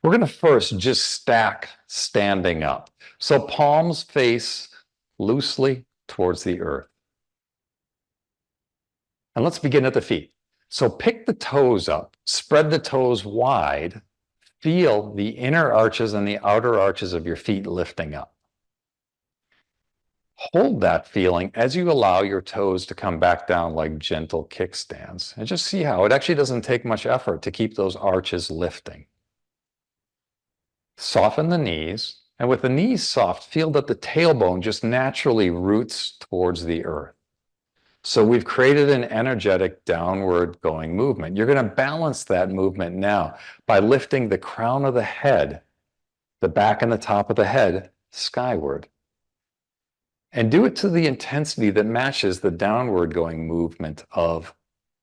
We're going to first just stack standing up. So palms face loosely towards the earth. And let's begin at the feet. So pick the toes up, spread the toes wide, feel the inner arches and the outer arches of your feet lifting up. Hold that feeling as you allow your toes to come back down like gentle kickstands. And just see how it actually doesn't take much effort to keep those arches lifting. Soften the knees, and with the knees soft, feel that the tailbone just naturally roots towards the earth. So we've created an energetic downward going movement. You're going to balance that movement now by lifting the crown of the head, the back and the top of the head skyward. And do it to the intensity that matches the downward going movement of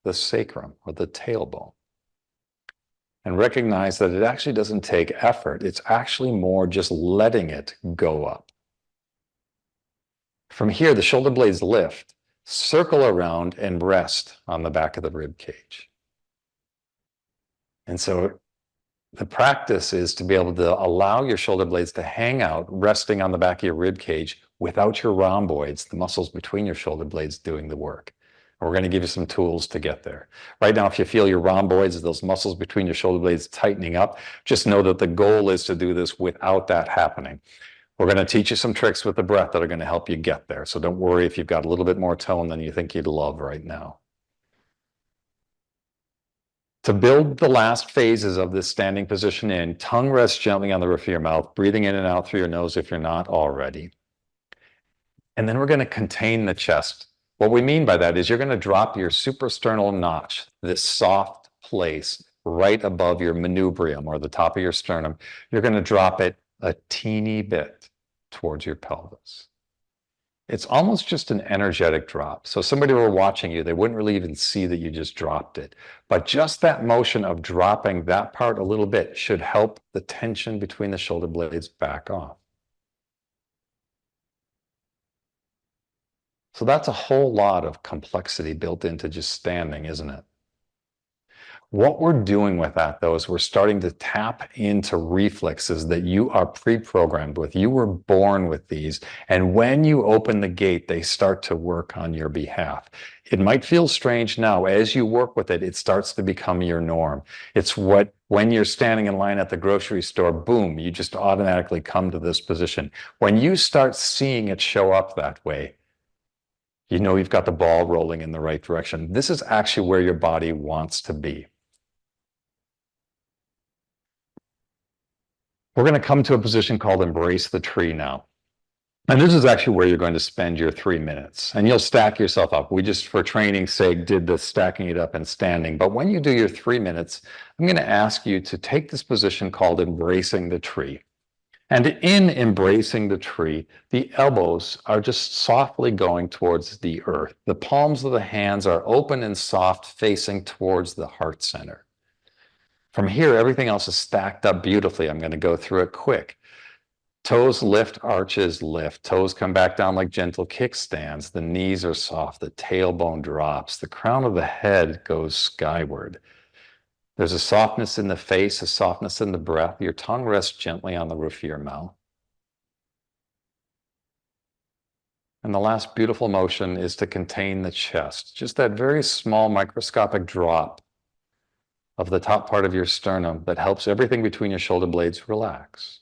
the sacrum or the tailbone. And recognize that it actually doesn't take effort. It's actually more just letting it go up. From here, the shoulder blades lift, circle around, and rest on the back of the rib cage. And so the practice is to be able to allow your shoulder blades to hang out, resting on the back of your rib cage without your rhomboids, the muscles between your shoulder blades, doing the work. And we're going to give you some tools to get there. Right now, if you feel your rhomboids, those muscles between your shoulder blades tightening up, just know that the goal is to do this without that happening. We're going to teach you some tricks with the breath that are going to help you get there. So don't worry if you've got a little bit more tone than you think you'd love right now. To build the last phases of this standing position in, tongue rests gently on the roof of your mouth, breathing in and out through your nose if you're not already. And then we're going to contain the chest. What we mean by that is you're going to drop your suprasternal notch, this soft place right above your manubrium or the top of your sternum. You're going to drop it a teeny bit towards your pelvis. It's almost just an energetic drop. So somebody were watching you, they wouldn't really even see that you just dropped it. But just that motion of dropping that part a little bit should help the tension between the shoulder blades back off. So that's a whole lot of complexity built into just standing, isn't it? What we're doing with that, though, is we're starting to tap into reflexes that you are pre-programmed with. You were born with these, and when you open the gate, they start to work on your behalf. It might feel strange now. As you work with it, it starts to become your norm. It's what, when you're standing in line at the grocery store, boom, you just automatically come to this position. When you start seeing it show up that way, you know you've got the ball rolling in the right direction. This is actually where your body wants to be. We're going to come to a position called embrace the tree now. And this is actually where you're going to spend your 3 minutes. And you'll stack yourself up. We just, for training's sake, did the stacking it up and standing. But when you do your 3 minutes, I'm going to ask you to take this position called embracing the tree. And in embracing the tree, the elbows are just softly going towards the earth. The palms of the hands are open and soft, facing towards the heart center. From here, everything else is stacked up beautifully. I'm going to go through it quick. Toes lift, arches lift. Toes come back down like gentle kickstands. The knees are soft. The tailbone drops. The crown of the head goes skyward. There's a softness in the face, a softness in the breath. Your tongue rests gently on the roof of your mouth. And the last beautiful motion is to contain the chest. Just that very small microscopic drop of the top part of your sternum that helps everything between your shoulder blades relax.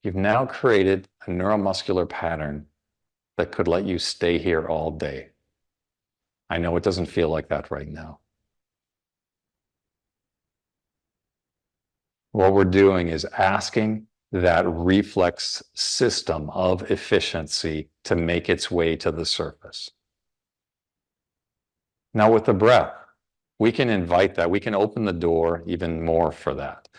You've now created a neuromuscular pattern that could let you stay here all day. I know it doesn't feel like that right now. What we're doing is asking that reflex system of efficiency to make its way to the surface. Now with the breath, we can invite that. We can open the door even more for that.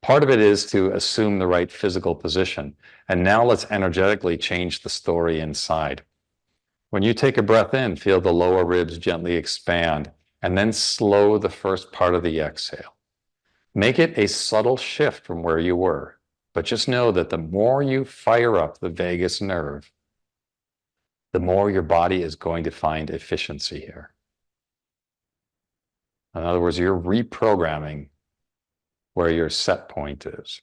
Part of it is to assume the right physical position. And now let's energetically change the story inside. When you take a breath in, feel the lower ribs gently expand, and then slow the first part of the exhale. Make it a subtle shift from where you were, but just know that the more you fire up the vagus nerve, the more your body is going to find efficiency here. In other words, you're reprogramming where your set point is.